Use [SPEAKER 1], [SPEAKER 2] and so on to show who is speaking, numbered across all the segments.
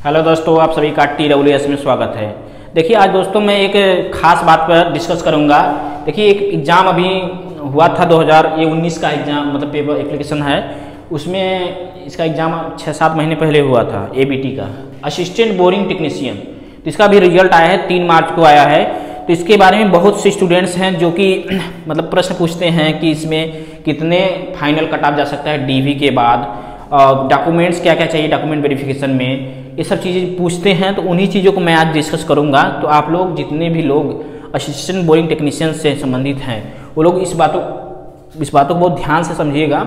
[SPEAKER 1] Hello दोस्तों, आप सभी का TWS में स्वागत है। देखिए आज दोस्तों मैं एक खास बात पर डिस्कस करूंगा। देखिए एक एग्ज़ाम अभी हुआ था 2019 का एग्ज़ाम, मतलब पेपर एप्लीकेशन है, उसमें इसका एग्ज़ाम 6-7 महीने पहले हुआ था। ABT का असिस्टेंट बोरिंग टेक्नीशियन, तो इसका भी रिजल्ट आया है, 3 मार्च को आया है। तो इसके बारे में बहुत से स्टूडेंट्स हैं जो कि मतलब प्रश्न पूछते हैं कि इसमें कितने फाइनल कट ऑफ जा सकता है DV के बाद, डॉक्यूमेंट्स क्या क्या चाहिए डॉक्यूमेंट वेरिफिकेशन में, ये सब चीज़ें पूछते हैं। तो उन्हीं चीज़ों को मैं आज डिस्कस करूंगा। तो आप लोग जितने भी लोग असिस्टेंट बोरिंग टेक्नीशियन से संबंधित हैं वो लोग इस बातों को बहुत ध्यान से समझिएगा।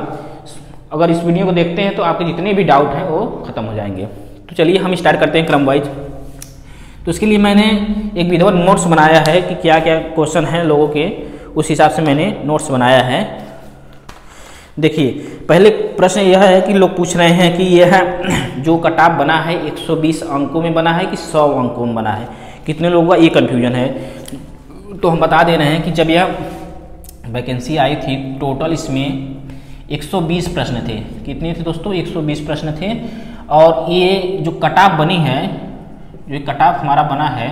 [SPEAKER 1] अगर इस वीडियो को देखते हैं तो आपके जितने भी डाउट हैं वो ख़त्म हो जाएंगे। तो चलिए हम स्टार्ट करते हैं क्रम वाइज। तो इसके लिए मैंने एक विधिवत नोट्स बनाया है कि क्या क्या क्वेश्चन हैं लोगों के, उस हिसाब से मैंने नोट्स बनाया है। देखिए पहले प्रश्न यह है कि लोग पूछ रहे हैं कि यह जो कट ऑफ बना है 120 अंकों में बना है कि 100 अंकों में बना है, कितने लोगों का ये कन्फ्यूजन है। तो हम बता दे रहे हैं कि जब यह वैकेंसी आई थी टोटल इसमें 120 प्रश्न थे। कितने थे दोस्तों? 120 प्रश्न थे। और ये जो कट ऑफ बनी है, जो कट ऑफ हमारा बना है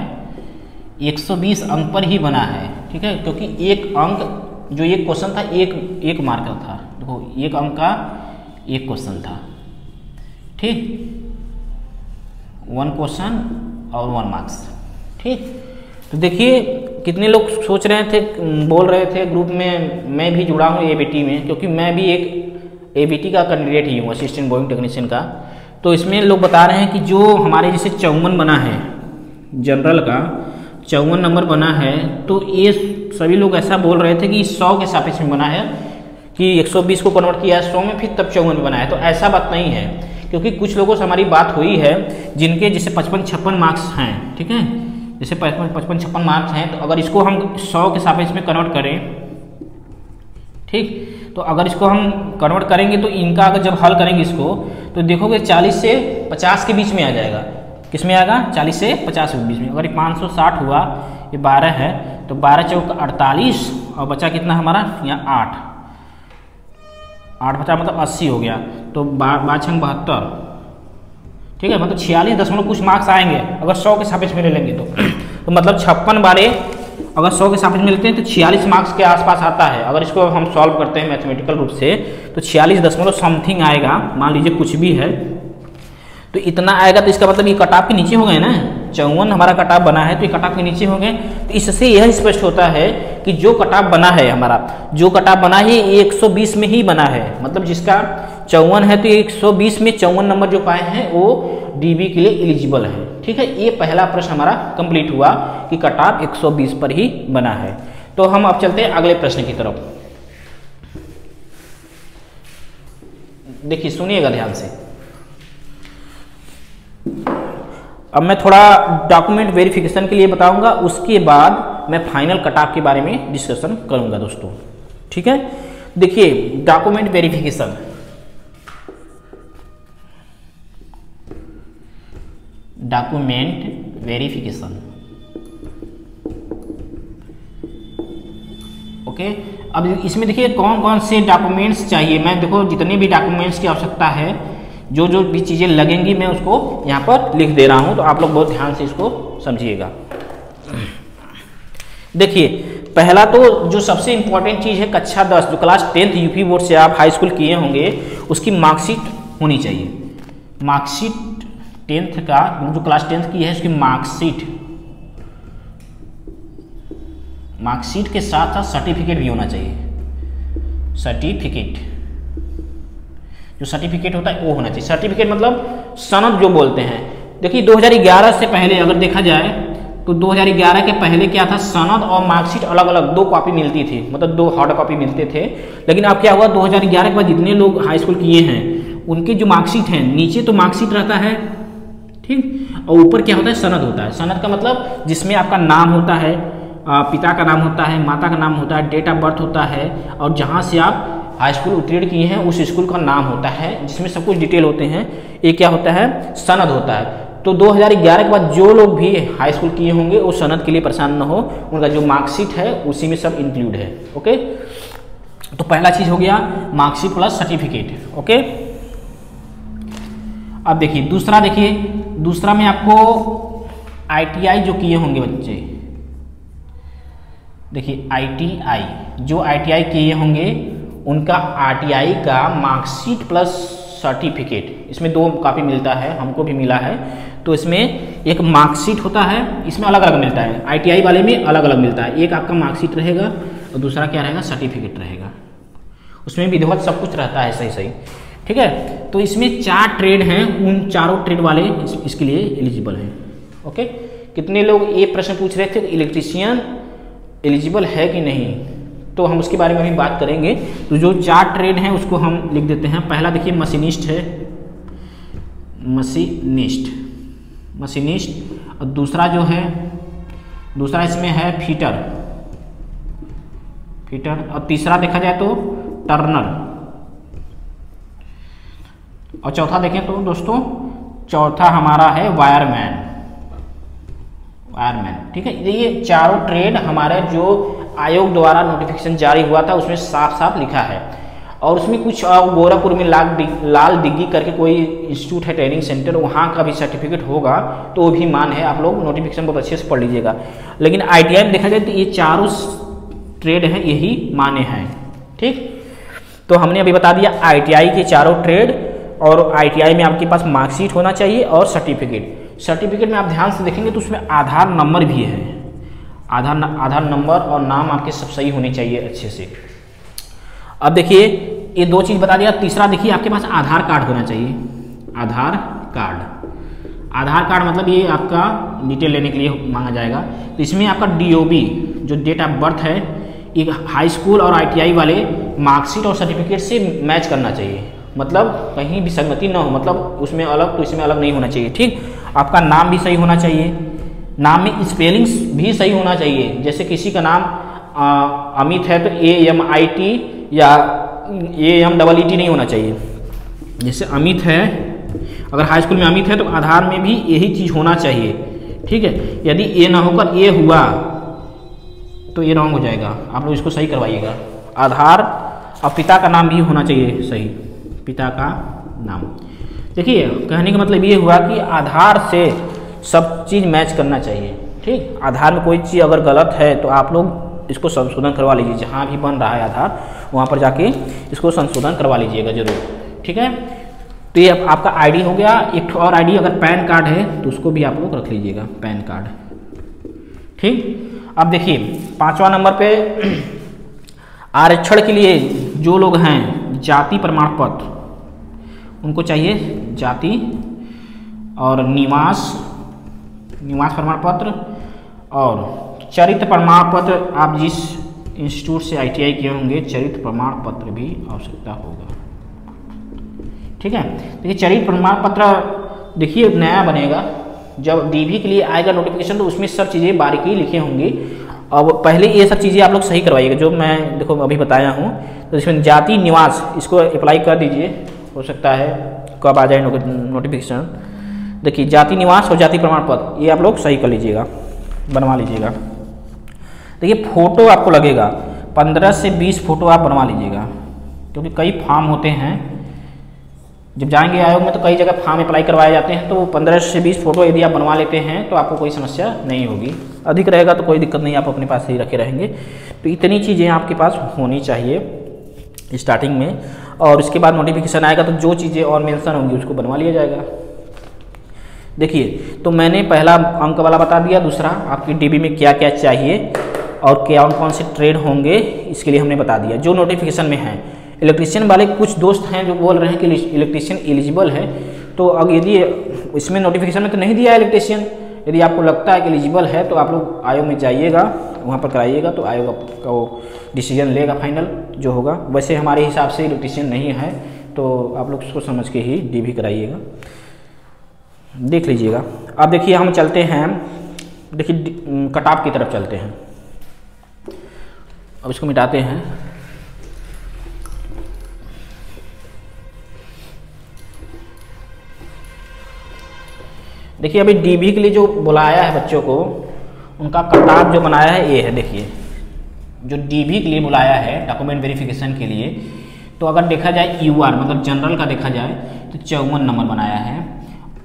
[SPEAKER 1] 120 अंक पर ही बना है, ठीक है। क्योंकि एक अंक जो एक क्वेश्चन था एक मार्क का था। देखो 1 अंक का एक क्वेश्चन था, ठीक, 1 क्वेश्चन और 1 मार्क्स, ठीक। तो देखिए कितने लोग सोच रहे थे, बोल रहे थे ग्रुप में, मैं भी जुड़ा हूँ ABT में, क्योंकि मैं भी एक ABT का कैंडिडेट ही हूँ, असिस्टेंट बोरिंग टेक्नीशियन का। तो इसमें लोग बता रहे हैं कि जो हमारे जैसे 54 बना है, जनरल का 54 नंबर बना है, तो ये सभी लोग ऐसा बोल रहे थे कि 100 के सापेक्ष में बना है, कि 120 को कन्वर्ट किया है 100 में, फिर तब 54 में बना है। तो ऐसा बात नहीं है, क्योंकि कुछ लोगों से हमारी बात हुई है जिनके जैसे 55-56 मार्क्स हैं, ठीक है, जैसे 55-56 मार्क्स हैं। तो अगर इसको हम 100 के सापेक्ष में कन्वर्ट करें, ठीक, तो अगर इसको हम कन्वर्ट करेंगे तो इनका अगर जब हल करेंगे इसको, तो देखोगे 40 से 50 के बीच में आ जाएगा। किस में आएगा? 40 से 50 के बीच में। अगर 560 हुआ, ये 12 है, तो 12 चौक 48 और बचा कितना हमारा यहाँ 8 बचा, मतलब 80 हो गया। तो 5×6 72, ठीक है, मतलब 46 कुछ मार्क्स आएंगे अगर 100 के सापेक्ष में ले लेंगे तो मतलब 56 बारे अगर 100 के सापेक्ष मिलते हैं तो 46 मार्क्स के आसपास आता है। अगर इसको हम सॉल्व करते हैं मैथमेटिकल रूप से तो 46 समथिंग आएगा, मान लीजिए कुछ भी है, तो इतना आएगा। तो इसका मतलब ये कट ऑफ के नीचे हो गए ना, 54 हमारा कट ऑफ बना है तो ये कट ऑफ के नीचे हो गए। तो इससे यह स्पष्ट होता है कि जो कट ऑफ बना है हमारा, जो कट ऑफ बना है ये 120 में ही बना है। मतलब जिसका 54 है तो 120 में 54 नंबर जो पाए हैं वो DV के लिए एलिजिबल है, ठीक है। ये पहला प्रश्न हमारा कंप्लीट हुआ कि कट ऑफ 120 पर ही बना है। तो हम अब चलते हैं अगले प्रश्न की तरफ। देखिए सुनिएगा ध्यान से। अब मैं थोड़ा डॉक्यूमेंट वेरिफिकेशन के लिए बताऊंगा, उसके बाद मैं फाइनल कट ऑफ के बारे में डिस्कशन करूंगा दोस्तों, ठीक है। देखिए डॉक्यूमेंट वेरिफिकेशन, ओके। अब इसमें देखिए कौन कौन से डॉक्यूमेंट्स चाहिए। मैं देखो जितने भी डॉक्यूमेंट्स की आवश्यकता है, जो जो भी चीज़ें लगेंगी मैं उसको यहाँ पर लिख दे रहा हूँ, तो आप लोग बहुत ध्यान से इसको समझिएगा। देखिए पहला तो जो सबसे इम्पोर्टेंट चीज़ है, कक्षा 10 जो क्लास 10th UP बोर्ड से आप हाई स्कूल किए होंगे उसकी मार्कशीट होनी चाहिए। मार्कशीट 10th का, जो क्लास 10th की है उसकी मार्कशीट के साथ साथ सर्टिफिकेट भी होना चाहिए। जो सर्टिफिकेट होता है वो होना चाहिए। सर्टिफिकेट मतलब सनद जो बोलते हैं। देखिए 2011 से पहले अगर देखा जाए तो 2011 के पहले क्या था, सनद और मार्कशीट अलग अलग 2 कॉपी मिलती थी, मतलब 2 हार्ड कॉपी मिलते थे। लेकिन अब क्या हुआ, 2011 के बाद जितने लोग हाई स्कूल किए हैं उनके जो मार्कशीट हैं, नीचे तो मार्कशीट रहता है, ठीक, और ऊपर क्या होता है, सनद होता है। सनद का मतलब जिसमें आपका नाम होता है, पिता का नाम होता है, माता का नाम होता है, डेट ऑफ बर्थ होता है, और जहाँ से आप हाई स्कूल उत्तीर्ण किए हैं उस स्कूल का नाम होता है, जिसमें सब कुछ डिटेल होते हैं। ये क्या होता है, सनद होता है। तो 2011 के बाद जो लोग भी हाई स्कूल किए होंगे वो सनद के लिए परेशान न हो, उनका जो मार्कशीट है उसी में सब इंक्लूड है, ओके। तो पहला चीज हो गया मार्कशीट प्लस सर्टिफिकेट, ओके। अब देखिए दूसरा, देखिए दूसरा में आपको ITI जो किए होंगे बच्चे, देखिए ITI जो ITI किए होंगे उनका RTI का मार्कशीट प्लस सर्टिफिकेट, इसमें 2 कॉपी मिलता है, हमको भी मिला है। तो इसमें एक मार्कशीट होता है, इसमें अलग अलग मिलता है, ITI वाले में अलग अलग मिलता है। एक आपका मार्कशीट रहेगा और दूसरा क्या रहेगा, सर्टिफिकेट रहेगा। उसमें विधिवत सब कुछ रहता है सही सही, ठीक है। तो इसमें 4 ट्रेड हैं, उन चारों ट्रेड वाले इसके लिए एलिजिबल हैं। ओके, कितने लोग ये प्रश्न पूछ रहे थे इलेक्ट्रीशियन एलिजिबल है कि नहीं, तो हम उसके बारे में भी बात करेंगे। तो जो 4 ट्रेड हैं उसको हम लिख देते हैं। पहला देखिए मशीनिस्ट है, मशीनिस्ट। और दूसरा जो है, दूसरा इसमें है फिटर। और तीसरा देखा जाए तो टर्नर। और चौथा देखें तो दोस्तों, चौथा हमारा है वायरमैन। ठीक है। ये चारों ट्रेड हमारे जो आयोग द्वारा नोटिफिकेशन जारी हुआ था उसमें साफ साफ लिखा है। और उसमें कुछ गोरखपुर में लाल डिग्गी करके कोई इंस्टीट्यूट है, ट्रेनिंग सेंटर, वहाँ का भी सर्टिफिकेट होगा, तो वो भी मान है। आप लोग नोटिफिकेशन बहुत अच्छे से पढ़ लीजिएगा। लेकिन ITI में देखा जाए तो ये चारों ट्रेड हैं, यही माने हैं। ठीक, तो हमने अभी बता दिया ITI के चारों ट्रेड, और ITI में आपके पास मार्कशीट होना चाहिए और सर्टिफिकेट में आप ध्यान से देखेंगे तो उसमें आधार नंबर भी है। आधार नंबर और नाम आपके सब सही होने चाहिए अच्छे से। अब देखिए ये 2 चीज़ बता दिया। तीसरा देखिए आपके पास आधार कार्ड होना चाहिए। आधार कार्ड मतलब ये आपका डिटेल लेने के लिए मांगा जाएगा। तो इसमें आपका DOB जो डेट ऑफ बर्थ है, एक हाई स्कूल और ITI वाले मार्कशीट और सर्टिफिकेट से मैच करना चाहिए, मतलब कहीं भी संगति ना हो, मतलब उसमें अलग तो इसमें अलग नहीं होना चाहिए। ठीक, आपका नाम भी सही होना चाहिए, नाम में स्पेलिंग्स भी सही होना चाहिए। जैसे किसी का नाम अमित है तो AMIT या AMEET नहीं होना चाहिए। जैसे अमित है, अगर हाई स्कूल में अमित है तो आधार में भी यही चीज़ होना चाहिए। ठीक है, यदि A ना होकर A हुआ तो ये रॉन्ग हो जाएगा, आप लोग इसको सही करवाइएगा। आधार और पिता का नाम भी होना चाहिए सही, पिता का नाम। देखिए कहने का मतलब ये हुआ कि आधार से सब चीज़ मैच करना चाहिए। ठीक, आधार में कोई चीज़ अगर गलत है तो आप लोग इसको संशोधन करवा लीजिए, जहाँ भी बन रहा है आधार वहाँ पर जाके इसको संशोधन करवा लीजिएगा जरूर। ठीक है, तो ये आपका ID हो गया। एक और ID अगर पैन कार्ड है तो उसको भी आप लोग रख लीजिएगा, पैन कार्ड। ठीक, अब देखिए 5वां नंबर पे आरक्षण के लिए जो लोग हैं, जाति प्रमाण पत्र उनको चाहिए, जाति और निवास प्रमाण पत्र और चरित्र प्रमाण पत्र। आप जिस इंस्टीट्यूट से ITI किए होंगे चरित्र प्रमाण पत्र भी आवश्यकता होगा। ठीक है, देखिए चरित्र प्रमाण पत्र देखिए नया बनेगा, जब DV के लिए आएगा नोटिफिकेशन तो उसमें सब चीज़ें बारीकी लिखे होंगी। अब पहले ये सब चीज़ें आप लोग सही करवाइएगा जो मैं देखो अभी बताया हूँ। तो इसमें जाति निवास इसको अप्लाई कर दीजिए, हो सकता है कब आ जाए नोटिफिकेशन। देखिए जाति निवास और जाति प्रमाण पत्र ये आप लोग सही कर लीजिएगा, बनवा लीजिएगा। देखिए फ़ोटो आपको लगेगा 15 से 20 फ़ोटो आप बनवा लीजिएगा, क्योंकि कई फॉर्म होते हैं। जब जाएंगे आयोग में तो कई जगह फॉर्म अप्लाई करवाए जाते हैं, तो 15 से 20 फ़ोटो यदि आप बनवा लेते हैं तो आपको कोई समस्या नहीं होगी। अधिक रहेगा तो कोई दिक्कत नहीं, आप अपने पास ही रखे रहेंगे। तो इतनी चीज़ें आपके पास होनी चाहिए स्टार्टिंग में, और इसके बाद नोटिफिकेशन आएगा तो जो चीज़ें और मेंशन होंगी उसको बनवा लिया जाएगा। देखिए तो मैंने पहला अंक वाला बता दिया, दूसरा आपकी DB में क्या क्या चाहिए और कौन कौन से ट्रेड होंगे इसके लिए हमने बता दिया जो नोटिफिकेशन में है। इलेक्ट्रीशियन वाले कुछ दोस्त हैं जो बोल रहे हैं कि इलेक्ट्रीशियन एलिजिबल है, तो अब यदि इसमें नोटिफिकेशन में तो नहीं दिया है इलेक्ट्रीशियन, यदि आपको लगता है कि एलिजिबल है तो आप लोग आयोग में जाइएगा, वहाँ पर कराइएगा, तो आयोग आपका वो डिसीजन लेगा फाइनल जो होगा। वैसे हमारे हिसाब से इलेक्ट्रीशियन नहीं है, तो आप लोग उसको समझ के ही DB कराइएगा, देख लीजिएगा। अब देखिए हम चलते हैं, देखिए कटाप की तरफ चलते हैं। अब इसको मिटाते हैं। देखिए अभी DB के लिए जो बुलाया है बच्चों को, उनका कटाप जो बनाया है ये है। देखिए जो DB के लिए बुलाया है डॉक्यूमेंट वेरिफिकेशन के लिए, तो अगर देखा जाए UR मतलब जनरल का देखा जाए तो 54 नंबर बनाया है,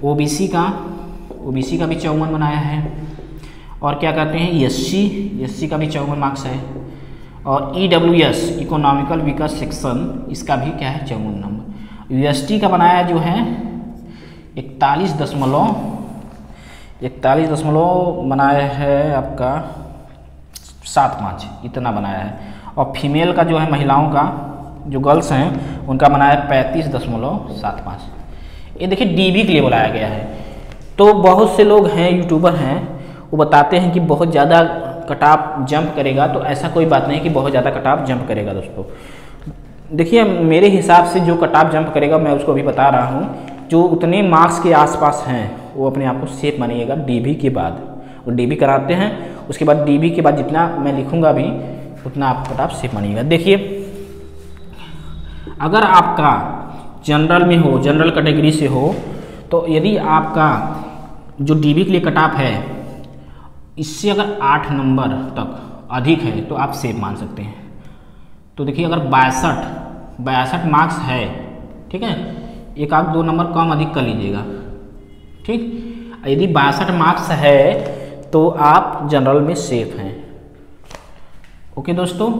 [SPEAKER 1] OBC का ओबीसी का भी 54 बनाया है। और क्या कहते हैं एससी का भी 54 मार्क्स है। और ईडब्ल्यूएस इकोनॉमिकल वीकर सेक्शन इसका भी क्या है 54 नंबर। यूएसटी का बनाया जो है 41 बनाया है आपका 75 इतना बनाया है। और फीमेल का जो है महिलाओं का जो गर्ल्स हैं उनका बनाया है 35.75। ये देखिए डीबी के लिए बुलाया गया है। तो बहुत से लोग हैं यूट्यूबर हैं वो बताते हैं कि बहुत ज़्यादा कट ऑफ जंप करेगा, तो ऐसा कोई बात नहीं कि बहुत ज़्यादा कट ऑफ जंप करेगा दोस्तों। देखिए मेरे हिसाब से जो कट ऑफ जंप करेगा मैं उसको अभी बता रहा हूँ, जो उतने मार्क्स के आसपास हैं वो अपने आप को सेफ मानिएगा डीबी के बाद। वो डीबी कराते हैं, उसके बाद डीबी के बाद जितना मैं लिखूँगा अभी उतना आप कट ऑफ सेफ मानिएगा। देखिए अगर आपका जनरल में हो, जनरल कैटेगरी से हो, तो यदि आपका जो डीबी के लिए कट ऑफ है इससे अगर 8 नंबर तक अधिक है तो आप सेफ मान सकते हैं। तो देखिए अगर 62 मार्क्स है, ठीक है, एक आध 2 नंबर कम अधिक कर लीजिएगा, ठीक। यदि 62 मार्क्स है तो आप जनरल में सेफ हैं। ओके दोस्तों,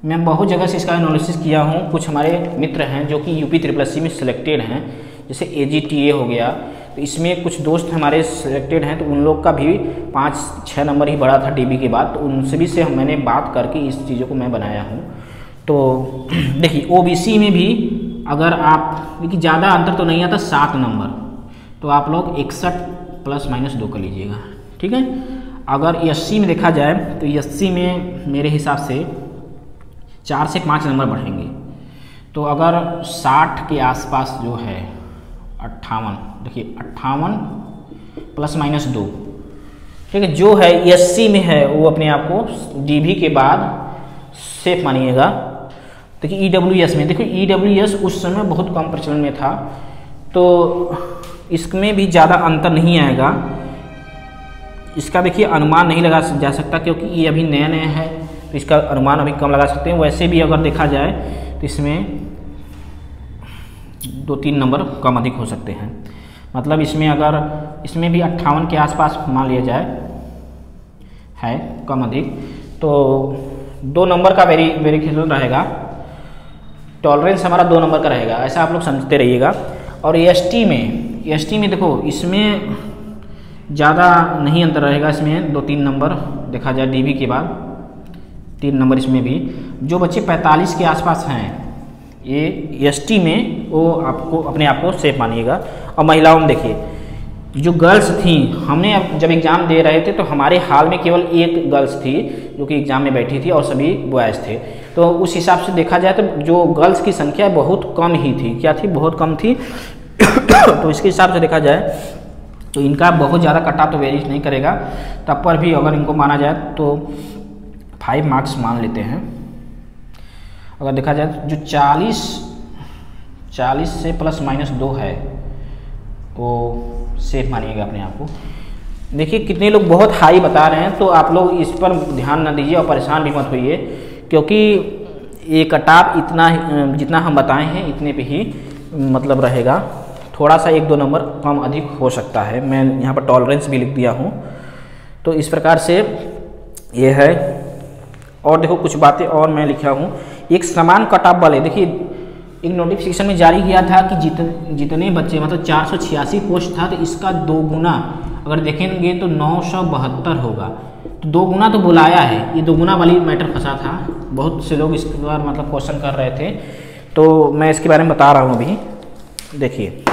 [SPEAKER 1] मैं बहुत जगह से इसका एनालिसिस किया हूँ। कुछ हमारे मित्र हैं जो कि यूपी SSC में सिलेक्टेड हैं, जैसे AGTA हो गया, तो इसमें कुछ दोस्त हमारे सिलेक्टेड हैं, तो उन लोग का भी 5-6 नंबर ही बढ़ा था डीबी के बाद। तो उनसे भी से मैंने बात करके इस चीज़ों को मैं बनाया हूँ। तो देखिए ओबीसी में भी अगर आप, देखिए ज़्यादा अंतर तो नहीं आता 7 नंबर, तो आप लोग 61 ±2 कर लीजिएगा, ठीक है। अगर एससी में देखा जाए तो एससी में मेरे हिसाब से 4 से 5 नंबर बढ़ेंगे। तो अगर 60 के आसपास जो है 58, देखिए 58 ±2, ठीक है, जो है एससी में है वो अपने आप को डीबी के बाद सेफ मानिएगा। देखिए ईडब्ल्यूएस में, देखिए ईडब्ल्यूएस उस समय बहुत कम प्रचलन में था, तो इसमें भी ज़्यादा अंतर नहीं आएगा। इसका देखिए अनुमान नहीं लगा जा सकता क्योंकि ये अभी नया नया है, तो इसका अनुमान अभी कम लगा सकते हैं। वैसे भी अगर देखा जाए तो इसमें 2-3 नंबर कम अधिक हो सकते हैं। मतलब इसमें अगर इसमें भी 58 के आसपास मान लिया जाए है कम अधिक, तो 2 नंबर का वेरिएशन रहेगा। टॉलरेंस हमारा 2 नंबर का रहेगा, ऐसा आप लोग समझते रहिएगा। और एसटी में देखो इसमें ज़्यादा नहीं अंतर रहेगा, इसमें 2-3 नंबर देखा जाए डीबी के बाद 3 नंबर इसमें भी। जो बच्चे 45 के आसपास हैं ये एसटी में, वो आपको अपने आप को सेफ मानिएगा। और महिलाओं में देखिए जो गर्ल्स थी, हमने जब एग्ज़ाम दे रहे थे तो हमारे हाल में केवल 1 गर्ल्स थी जो कि एग्ज़ाम में बैठी थी और सभी बॉयज़ थे। तो उस हिसाब से देखा जाए तो जो गर्ल्स की संख्या बहुत कम ही थी, क्या थी, बहुत कम थी। तो इसके हिसाब से देखा जाए तो इनका बहुत ज़्यादा कट ऑफ तो वेरी नहीं करेगा। तब पर भी अगर इनको माना जाए तो 5 मार्क्स मान लेते हैं। अगर देखा जाए जो 40 से ±2 है वो सेफ मानिएगा अपने आप को। देखिए कितने लोग बहुत हाई बता रहे हैं, तो आप लोग इस पर ध्यान न दीजिए और परेशान भी मत होइए, क्योंकि ये कट ऑफ इतना जितना हम बताए हैं इतने पे ही मतलब रहेगा। थोड़ा सा 1-2 नंबर कम अधिक हो सकता है। मैं यहाँ पर टॉलरेंस भी लिख दिया हूँ। तो इस प्रकार से ये है। और देखो कुछ बातें और मैं लिखा हूँ। एक समान कट ऑफ वाले, देखिए एक नोटिफिकेशन में जारी किया था कि जितने बच्चे मतलब 486 पोस्ट था, तो इसका 2 गुना अगर देखेंगे तो 972 होगा। तो 2 गुना तो बुलाया है, ये 2 गुना वाली मैटर फंसा था। बहुत से लोग इस पर मतलब क्वेश्चन कर रहे थे, तो मैं इसके बारे में बता रहा हूँ अभी। देखिए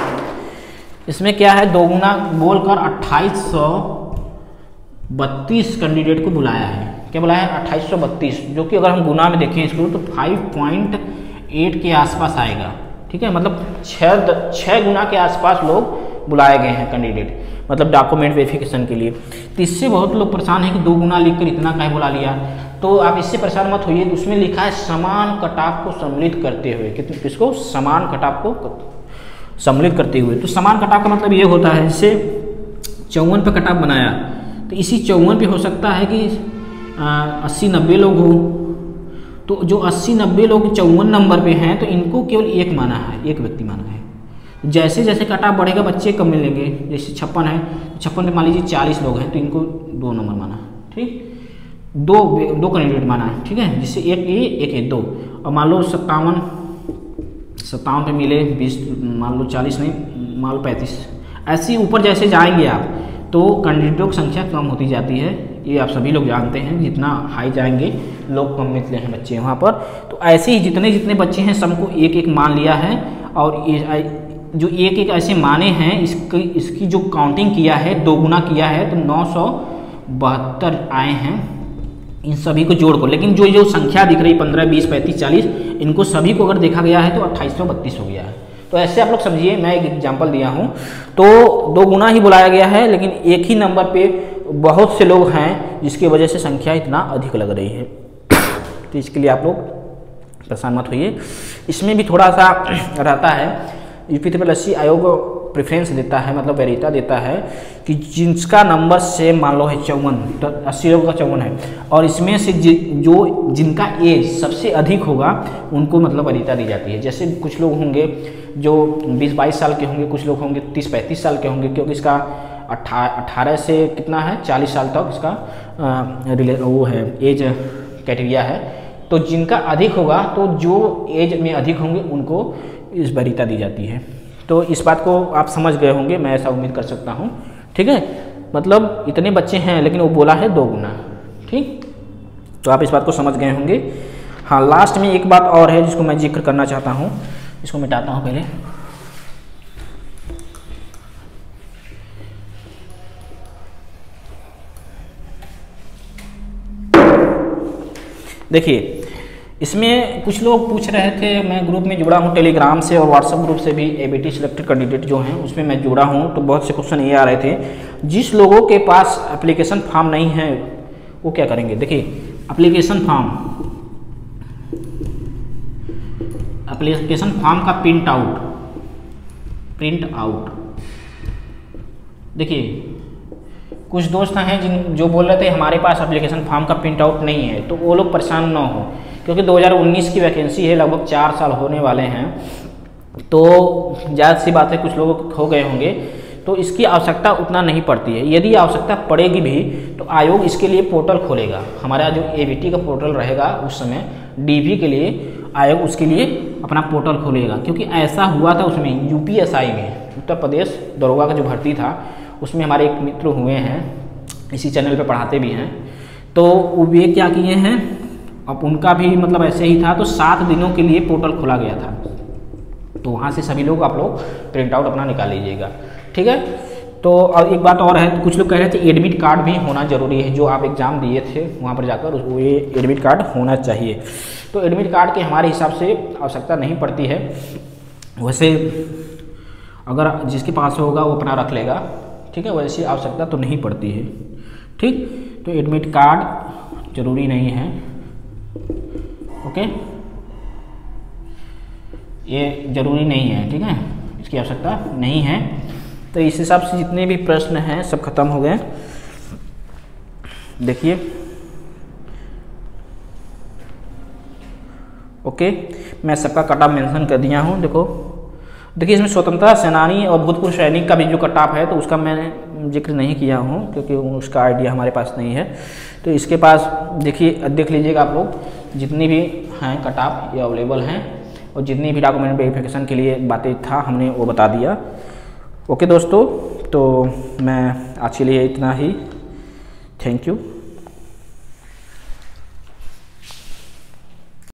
[SPEAKER 1] इसमें क्या है, 2 गुना बोलकर 2832 कैंडिडेट को बुलाया है। क्या बुलाया है? 2832, जो कि अगर हम गुना में देखें इसको तो 5.8 के आसपास आएगा। ठीक है, मतलब 6 गुना के आसपास लोग बुलाए गए हैं कैंडिडेट, मतलब डॉक्यूमेंट वेरिफिकेशन के लिए। तो इससे बहुत लोग परेशान हैं कि 2 गुना लिखकर इतना काहे बुला लिया। तो आप इससे परेशान मत होइए। उसमें लिखा है समान कटाव को सम्मिलित करते हुए। किसको? समान कटाव को सम्मिलित करते हुए। तो समान कटाव का मतलब ये होता है, जैसे 54 पे कटाव बनाया तो इसी 54 पे हो सकता है कि 80-90 लोग हो। तो जो 80-90 लोग 54 नंबर पे हैं तो इनको केवल 1 माना है, 1 व्यक्ति माना है। जैसे जैसे कट ऑफ बढ़ेगा बच्चे कम मिलेंगे। जैसे 56 है, 56 में मान लीजिए 40 लोग हैं तो इनको 2 नंबर माना, ठीक, दो कैंडिडेट माना है, ठीक है, जिससे एक ए एक ए 2। और मान लो 57 पे मिले 20, मान लो 40 नहीं, मान लो 35। ऐसे ऊपर जैसे जाएंगे आप तो कैंडिडेटों की संख्या कम होती जाती है, ये आप सभी लोग जानते हैं। जितना हाई जाएंगे लोग कम मिलते हैं बच्चे वहाँ पर। तो ऐसे ही जितने जितने बच्चे हैं सबको एक एक मान लिया है, और ये जो एक एक ऐसे माने हैं इसकी जो काउंटिंग किया है 2 गुना किया है तो 972 आए हैं इन सभी को जोड़ को। लेकिन जो संख्या दिख रही 15, 20, 35, 40 इनको सभी को अगर देखा गया है तो 2832 हो गया है। तो ऐसे आप लोग समझिए, मैं एक एग्जांपल दिया हूँ तो 2 गुना ही बुलाया गया है, लेकिन एक ही नंबर पे बहुत से लोग हैं जिसकी वजह से संख्या इतना अधिक लग रही है। तो इसके लिए आप लोग परेशान मत होइए। इसमें भी थोड़ा सा रहता है, यूपीएससी आयोग प्रेफरेंस देता है, मतलब वरीयता देता है कि जिसका नंबर से मान लो है 54, तो 80 लोगों का 54 है, और इसमें से जिनका एज सबसे अधिक होगा उनको मतलब वरीयता दी जाती है। जैसे कुछ लोग होंगे जो 20-22 साल के होंगे, कुछ लोग होंगे 30-35 साल के होंगे, क्योंकि इसका 18 से कितना है 40 साल तक इसका वो है एज क्राइटेरिया है। तो जिनका अधिक होगा तो जो एज में अधिक होंगे उनको इस वरीयता दी जाती है। तो इस बात को आप समझ गए होंगे, मैं ऐसा उम्मीद कर सकता हूँ, ठीक है। मतलब इतने बच्चे हैं लेकिन वो बोला है 2 गुना, ठीक। तो आप इस बात को समझ गए होंगे। हाँ, लास्ट में एक बात और है जिसको मैं जिक्र करना चाहता हूँ, इसको मिटाता हूँ पहले। देखिए, इसमें कुछ लोग पूछ रहे थे, मैं ग्रुप में जुड़ा हूँ टेलीग्राम से और व्हाट्सएप ग्रुप से भी, एबीटी सिलेक्टेड कैंडिडेट जो हैं उसमें मैं जुड़ा हूँ। तो बहुत से क्वेश्चन ये आ रहे थे, जिस लोगों के पास एप्लीकेशन फॉर्म नहीं है वो क्या करेंगे। देखिए, एप्लीकेशन फॉर्म का प्रिंट आउट देखिए, कुछ दोस्त हैं जो बोल रहे थे हमारे पास एप्लीकेशन फॉर्म का प्रिंट आउट नहीं है, तो वो लोग परेशान ना हो, क्योंकि 2019 की वैकेंसी है, लगभग 4 साल होने वाले हैं। तो ज़्यादा सी बात है, कुछ लोग हो गए होंगे, तो इसकी आवश्यकता उतना नहीं पड़ती है। यदि आवश्यकता पड़ेगी भी तो आयोग इसके लिए पोर्टल खोलेगा। हमारा जो एबीटी का पोर्टल रहेगा उस समय डीवी के लिए आयोग उसके लिए अपना पोर्टल खोलेगा, क्योंकि ऐसा हुआ था उसमें यूपीएसआई में, उत्तर प्रदेश दरोगा का जो भर्ती था उसमें हमारे एक मित्र हुए हैं, इसी चैनल पे पढ़ाते भी हैं। तो वे क्या किए हैं, अब उनका भी मतलब ऐसे ही था, तो 7 दिनों के लिए पोर्टल खोला गया था। तो वहाँ से सभी लोग आप लोग प्रिंट आउट अपना निकाल लीजिएगा, ठीक है। तो और एक बात और है, तो कुछ लोग कह रहे थे एडमिट कार्ड भी होना जरूरी है, जो आप एग्ज़ाम दिए थे वहाँ पर जाकर वो ये एडमिट कार्ड होना चाहिए। तो एडमिट कार्ड के हमारे हिसाब से आवश्यकता नहीं पड़ती है, वैसे अगर जिसके पास होगा वो अपना रख लेगा, ठीक है, वैसी आवश्यकता तो नहीं पड़ती है, ठीक। तो एडमिट कार्ड जरूरी नहीं है, ओके, ये जरूरी नहीं है, ठीक है, इसकी आवश्यकता नहीं है। तो इस हिसाब से जितने भी प्रश्न हैं सब खत्म हो गए। देखिए, ओके, मैं सबका कट ऑफ मेंशन कर दिया हूँ। देखिए इसमें स्वतंत्रता सेनानी और भूतपूर्व सैनिक का भी जो कट ऑफ है तो उसका मैंने जिक्र नहीं किया हूँ, क्योंकि उसका आइडिया हमारे पास नहीं है। तो इसके पास देखिए, देख लीजिएगा आप लोग, जितनी भी हैं कट ऑफ ये अवेलेबल हैं, और जितनी भी डॉक्यूमेंट वेरिफिकेशन के लिए बातें था हमने वो बता दिया। ओके दोस्तों, तो मैं आज के लिए इतना ही, थैंक यू।